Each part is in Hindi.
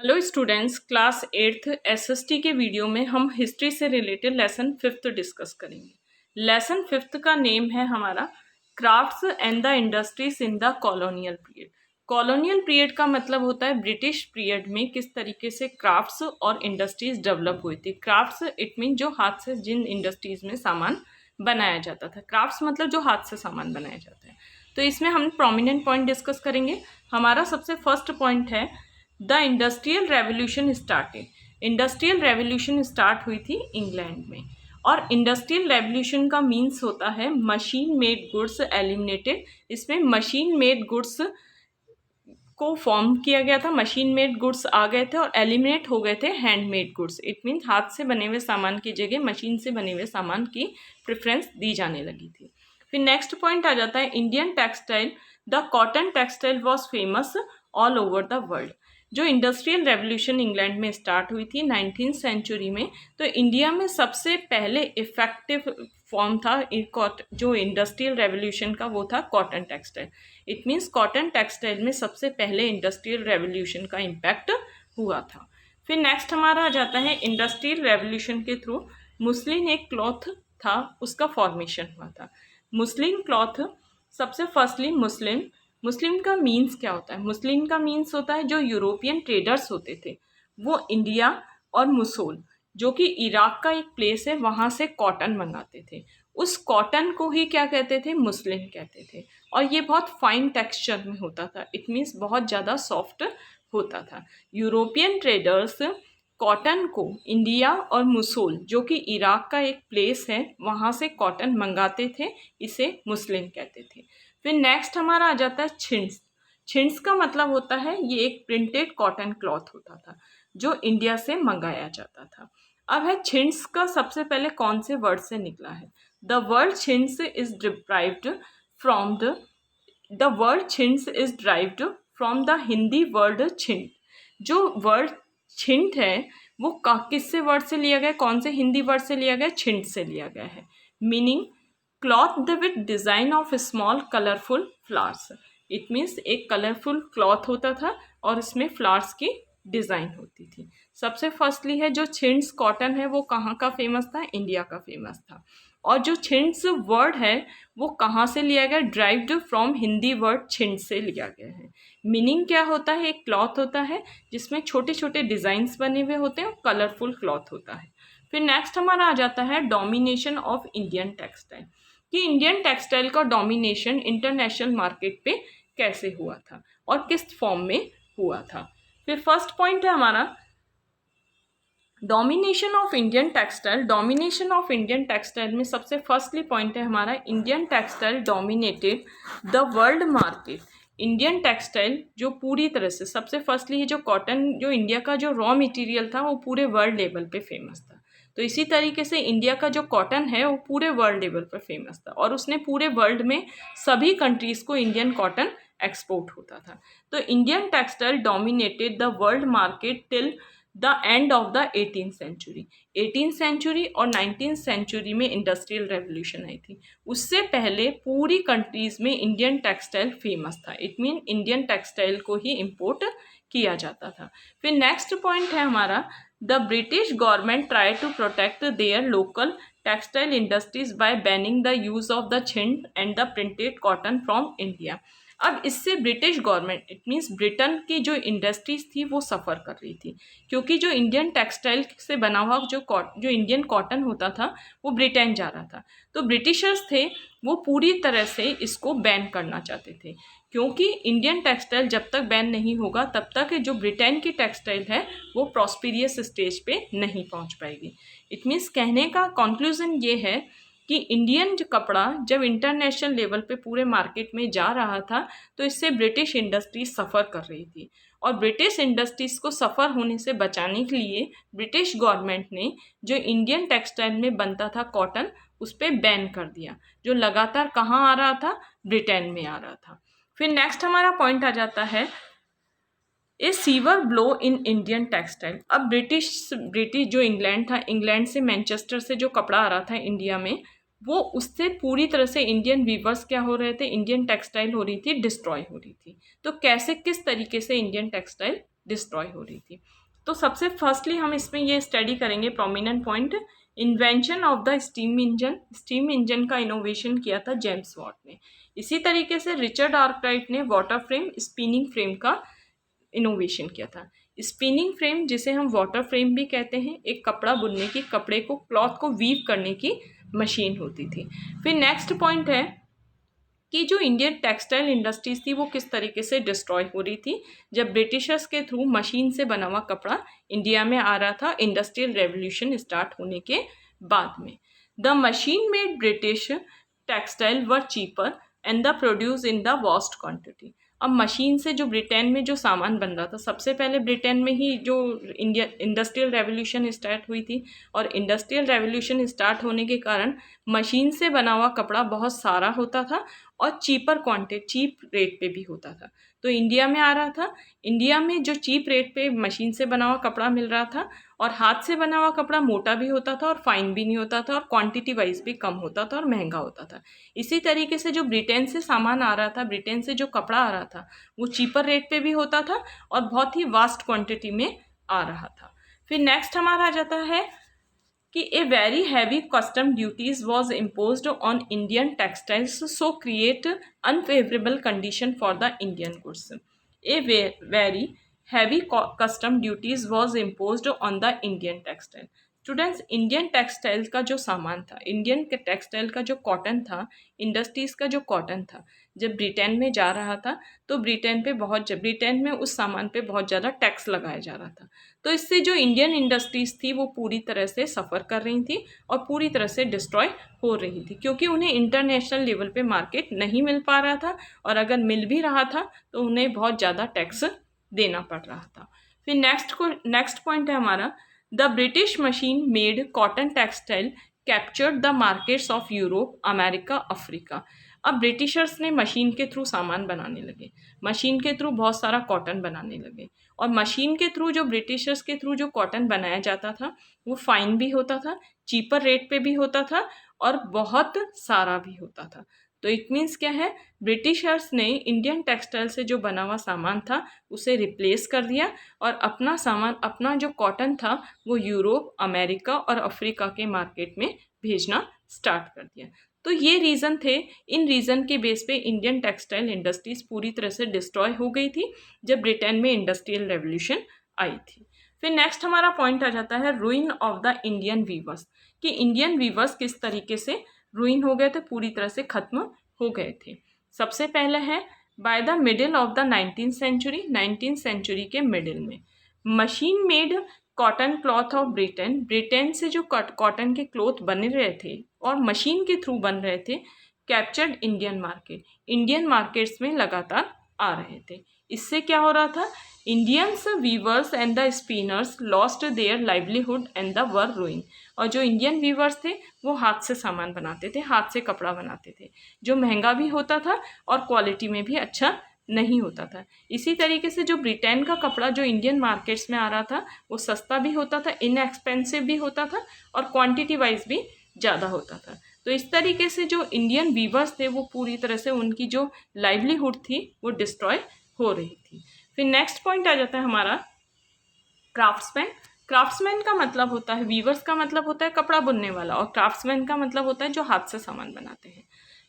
Hello students, class 8th SST के वीडियो में हम हिस्ट्री से रिलेटेड लेसन 5th डिस्कस करेंगे। लेसन 5th का नेम है हमारा crafts and the industries in the colonial period. Colonial period का मतलब होता है ब्रिटिश पीरियड में किस तरीके से क्राफ्ट्स और इंडस्ट्रीज डेवलप हुई थी। क्राफ्ट्स इट मीन जो हाथ से जिन इंडस्ट्रीज में सामान बनाया जाता था। क्राफ्ट्स मतलब जो हाथ से सामान बनाया जाता है। तो इसमें हम प्रोमिनेंट पॉइंट डिस्कस करेंगे। हमारा सबसे फर्स्ट पॉइंट है the industrial revolution started. Industrial revolution start हुई थी इंग्लैंड में। और इंडस्ट्रियल रेवोल्यूशन का मीन्स होता है मशीन मेड गुड्स एलिमिनेटेड। इसमें मशीन मेड गुड्स को फॉर्म किया गया था, मशीन मेड गुड्स आ गए थे और एलिमिनेट हो गए थे हैंडमेड गुड्स। इट मीन्स हाथ से बने हुए सामान की जगह मशीन से बने हुए सामान की प्रेफरेंस दी जाने लगी थी। फिर नेक्स्ट पॉइंट आ जाता है Indian textile. The cotton textile was famous all over the world. जो इंडस्ट्रियल रेवोल्यूशन इंग्लैंड में स्टार्ट हुई थी 19th सेंचुरी में, तो इंडिया में सबसे पहले इफेक्टिव फॉर्म था जो इंडस्ट्रियल रेवोल्यूशन का, वो था cotton textile. It means cotton textile में सबसे पहले इंडस्ट्रियल रेवोल्यूशन का इम्पैक्ट हुआ था। फिर नेक्स्ट हमारा आ जाता है इंडस्ट्रियल रेवोल्यूशन के थ्रू मुस्लिन एक क्लॉथ था, उसका फॉर्मेशन हुआ था। मुस्लिन क्लॉथ सबसे फर्स्टली मुस्लिम का मीन्स क्या होता है? मुस्लिम का मीन्स होता है जो यूरोपियन ट्रेडर्स होते थे वो इंडिया और मुसोल जो कि इराक का एक प्लेस है वहाँ से कॉटन मंगाते थे। उस कॉटन को ही क्या कहते थे? मुस्लिम कहते थे। और ये बहुत फाइन टेक्सचर में होता था। इट मीन्स बहुत ज़्यादा सॉफ्ट होता था। यूरोपियन ट्रेडर्स कॉटन को इंडिया और मुसोल जो कि इराक का एक प्लेस है वहाँ से कॉटन मंगाते थे, इसे मुस्लिम कहते थे। फिर नेक्स्ट हमारा आ जाता है छिंड्स। छिंड्स का मतलब होता है ये एक प्रिंटेड कॉटन क्लॉथ होता था जो इंडिया से मंगाया जाता था। अब है छिंड्स का सबसे पहले कौन से वर्ड से निकला है? The word chintz is derived from the word chintz is derived from the Hindi word chhint. जो वर्ड छिंट है वो किससे वर्ड से लिया गया? कौन से हिंदी वर्ड से लिया गया? छिंट से लिया गया है। Meaning cloth with design of small colourful flowers. It means एक कलरफुल क्लॉथ होता था और इसमें फ्लावर्स की डिजाइन होती थी। सबसे फर्स्टली है जो छिंड्स कॉटन है वो कहाँ का फेमस था? इंडिया का फेमस था। और जो छिंड्स वर्ड है वो कहाँ से लिया गया? ड्राइव्ड फ्रॉम हिंदी वर्ड छिंड से लिया गया है। मीनिंग क्या होता है? एक क्लॉथ होता है जिसमें छोटे छोटे डिजाइन्स बने हुए होते हैं और कलरफुल क्लॉथ होता है। फिर नेक्स्ट हमारा आ जाता है डोमिनेशन ऑफ इंडियन टेक्सटाइल, कि इंडियन टेक्सटाइल का डोमिनेशन इंटरनेशनल मार्केट पे कैसे हुआ था और किस फॉर्म में हुआ था। फिर फर्स्ट पॉइंट है हमारा domination of Indian textile. Domination of Indian textile में सबसे फर्स्टली पॉइंट है हमारा Indian textile dominated the world market. Indian textile जो पूरी तरह से सबसे फर्स्टली जो कॉटन जो इंडिया का जो रॉ मटेरियल था वो पूरे वर्ल्ड लेवल पे फेमस था। तो इसी तरीके से इंडिया का जो कॉटन है वो पूरे वर्ल्ड लेवल पर फेमस था और उसने पूरे वर्ल्ड में सभी कंट्रीज़ को इंडियन कॉटन एक्सपोर्ट होता था। तो Indian textile dominated the world market till the end of the 18th century. 18th century और 19th सेंचुरी में इंडस्ट्रियल रेवोल्यूशन आई थी। उससे पहले पूरी कंट्रीज में इंडियन टेक्सटाइल फेमस था। इट मीन इंडियन टेक्सटाइल को ही इम्पोर्ट किया जाता था। फिर नेक्स्ट पॉइंट है हमारा the British government try to protect their local textile industries by banning the use of the chintz and the printed cotton from India. अब इससे British government it means Britain की जो इंडस्ट्रीज थी वो सफ़र कर रही थी, क्योंकि जो इंडियन टेक्सटाइल से बना हुआ जो इंडियन कॉटन होता था वो ब्रिटेन जा रहा था। तो ब्रिटिशर्स थे वो पूरी तरह से इसको बैन करना चाहते थे, क्योंकि इंडियन टेक्सटाइल जब तक बैन नहीं होगा तब तक जो ब्रिटेन की टेक्सटाइल है वो प्रॉस्पेरियस स्टेज पे नहीं पहुंच पाएगी। इट मीन्स कहने का कंक्लूजन ये है कि इंडियन जो कपड़ा जब इंटरनेशनल लेवल पे पूरे मार्केट में जा रहा था तो इससे ब्रिटिश इंडस्ट्रीज सफ़र कर रही थी और ब्रिटिश इंडस्ट्रीज़ को सफ़र होने से बचाने के लिए ब्रिटिश गवर्नमेंट ने जो इंडियन टेक्सटाइल में बनता था कॉटन उस पर बैन कर दिया, जो लगातार कहाँ आ रहा था? ब्रिटेन में आ रहा था। फिर नेक्स्ट हमारा पॉइंट आ जाता है a severe blow in Indian textile. अब ब्रिटिश जो इंग्लैंड था, इंग्लैंड से मैनचेस्टर से जो कपड़ा आ रहा था इंडिया में वो उससे पूरी तरह से इंडियन वीवर्स क्या हो रहे थे? इंडियन टेक्सटाइल हो रही थी डिस्ट्रॉय हो रही थी। तो कैसे किस तरीके से इंडियन टेक्सटाइल डिस्ट्रॉय हो रही थी। तो सबसे फर्स्टली हम इसमें ये स्टडी करेंगे prominent point, invention of the steam engine. Steam engine का इनोवेशन किया था जेम्स वाट ने। इसी तरीके से रिचर्ड आर्कराइट ने वाटर फ्रेम स्पिनिंग फ्रेम का इनोवेशन किया था। स्पिनिंग फ्रेम, जिसे हम वाटर फ्रेम भी कहते हैं, एक कपड़ा बुनने की, कपड़े को, क्लॉथ को वीव करने की मशीन होती थी। फिर नेक्स्ट पॉइंट है कि जो इंडियन टेक्सटाइल इंडस्ट्रीज थी वो किस तरीके से डिस्ट्रॉय हो रही थी जब ब्रिटिशर्स के थ्रू मशीन से बना हुआ कपड़ा इंडिया में आ रहा था इंडस्ट्रियल रेवोल्यूशन स्टार्ट होने के बाद में। The machine made British textile were cheaper and the produce in the vast quantity. अब मशीन से जो ब्रिटेन में जो सामान बन रहा था, सबसे पहले ब्रिटेन में ही जो इंडिया इंडस्ट्रियल रेवोल्यूशन स्टार्ट हुई थी, और इंडस्ट्रियल रेवोल्यूशन स्टार्ट होने के कारण मशीन से बना हुआ कपड़ा बहुत सारा होता था और चीप रेट पे भी होता था। तो इंडिया में आ रहा था, इंडिया में जो चीप रेट पे मशीन से बना हुआ कपड़ा मिल रहा था, और हाथ से बना हुआ कपड़ा मोटा भी होता था और फाइन भी नहीं होता था और क्वांटिटी वाइज भी कम होता था और महंगा होता था। इसी तरीके से जो ब्रिटेन से सामान आ रहा था, ब्रिटेन से जो कपड़ा आ रहा था, वो चीपर रेट पे भी होता था और बहुत ही वास्ट क्वांटिटी में आ रहा था। फिर नेक्स्ट हमारा आ जाता है कि a very heavy custom duties was imposed on Indian textiles so create unfavourable condition for the Indian goods. A very heavy custom duties was imposed on the Indian textile. Students, Indian textile का जो सामान था, इंडियन के टेक्सटाइल का जो कॉटन था, इंडस्ट्रीज़ का जो कॉटन था, जब ब्रिटेन में जा रहा था तो ब्रिटेन में उस सामान पे बहुत ज़्यादा टैक्स लगाया जा रहा था। तो इससे जो इंडियन इंडस्ट्रीज़ थी वो पूरी तरह से सफ़र कर रही थी और पूरी तरह से डिस्ट्रॉय हो रही थी, क्योंकि उन्हें इंटरनेशनल लेवल पे मार्केट नहीं मिल पा रहा था, और अगर मिल भी रहा था तो उन्हें बहुत ज़्यादा टैक्स देना पड़ रहा था। फिर नेक्स्ट पॉइंट है हमारा, the British machine made cotton textile captured the markets of Europe, America, Africa. अब ब्रिटिशर्स ने मशीन के थ्रू सामान बनाने लगे, मशीन के थ्रू बहुत सारा कॉटन बनाने लगे, और मशीन के थ्रू जो ब्रिटिशर्स के थ्रू जो कॉटन बनाया जाता था वो फाइन भी होता था, चीपर रेट पे भी होता था और बहुत सारा भी होता था। तो इट मीन्स क्या है, ब्रिटिशर्स ने इंडियन टेक्सटाइल से जो बना हुआ सामान था उसे रिप्लेस कर दिया और अपना सामान, अपना जो कॉटन था वो यूरोप, अमेरिका और अफ्रीका के मार्केट में भेजना स्टार्ट कर दिया। तो ये रीज़न थे, इन रीज़न के बेस पे इंडियन टेक्सटाइल इंडस्ट्रीज पूरी तरह से डिस्ट्रॉय हो गई थी जब ब्रिटेन में इंडस्ट्रियल रेवोल्यूशन आई थी। फिर नेक्स्ट हमारा पॉइंट आ जाता है ruin of the Indian weavers, कि इंडियन वीवर्स किस तरीके से रूइन हो गए थे, पूरी तरह से ख़त्म हो गए थे। सबसे पहले है by the middle of the 19th century के मिडिल में machine made cotton cloth of Britain से जो कॉटन के क्लॉथ बन रहे थे और मशीन के थ्रू बन रहे थे, कैप्चर्ड इंडियन मार्केट्स में लगातार आ रहे थे। इससे क्या हो रहा था, Indians weavers and the spinners lost their livelihood and the were ruin. और जो इंडियन वीवर्स थे वो हाथ से सामान बनाते थे, हाथ से कपड़ा बनाते थे, जो महंगा भी होता था और क्वालिटी में भी अच्छा नहीं होता था। इसी तरीके से जो ब्रिटेन का कपड़ा जो इंडियन मार्केट्स में आ रहा था वो सस्ता भी होता था, इनएक्सपेंसिव भी होता था और क्वांटिटी वाइज भी ज़्यादा होता था। तो इस तरीके से जो इंडियन वीवर्स थे वो पूरी तरह से उनकी जो लाइवलीहुड थी वो डिस्ट्रॉय हो रही थी। फिर नेक्स्ट पॉइंट आ जाता है हमारा क्राफ्ट्समैन का मतलब होता है, वीवर्स का मतलब होता है कपड़ा बुनने वाला, और क्राफ्ट्समैन का मतलब होता है जो हाथ से सामान बनाते हैं।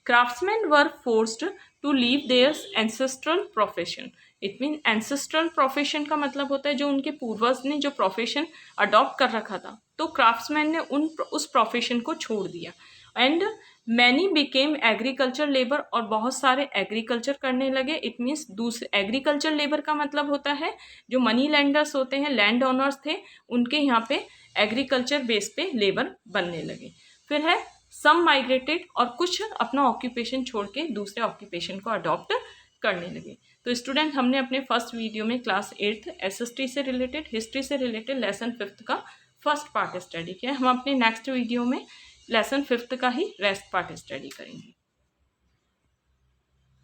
Craftsmen were forced to leave their ancestral profession. It mean ancestral profession का मतलब होता है जो उनके पूर्वज ने जो प्रोफेशन अडॉप्ट कर रखा था, तो क्राफ्ट्समैन ने उस प्रोफेशन को छोड़ दिया। And many became agriculture labour, और बहुत सारे एग्रीकल्चर करने लगे। इट मीन्स दूसरे एग्रीकल्चर लेबर का मतलब होता है जो मनी लैंडर्स होते हैं, लैंड ओनर्स थे, उनके यहाँ पे एग्रीकल्चर बेस पे लेबर बनने लगे। फिर है सम माइग्रेटेड, और कुछ अपना ऑक्यूपेशन छोड़ के दूसरे ऑक्यूपेशन को अडॉप्ट करने लगे। तो स्टूडेंट, हमने अपने फर्स्ट वीडियो में क्लास 8th SST से रिलेटेड, हिस्ट्री से रिलेटेड लेसन 5th का फर्स्ट पार्ट स्टडी किया। हम अपने नेक्स्ट वीडियो में लेसन 5th का ही रेस्ट पार्ट स्टडी करेंगे।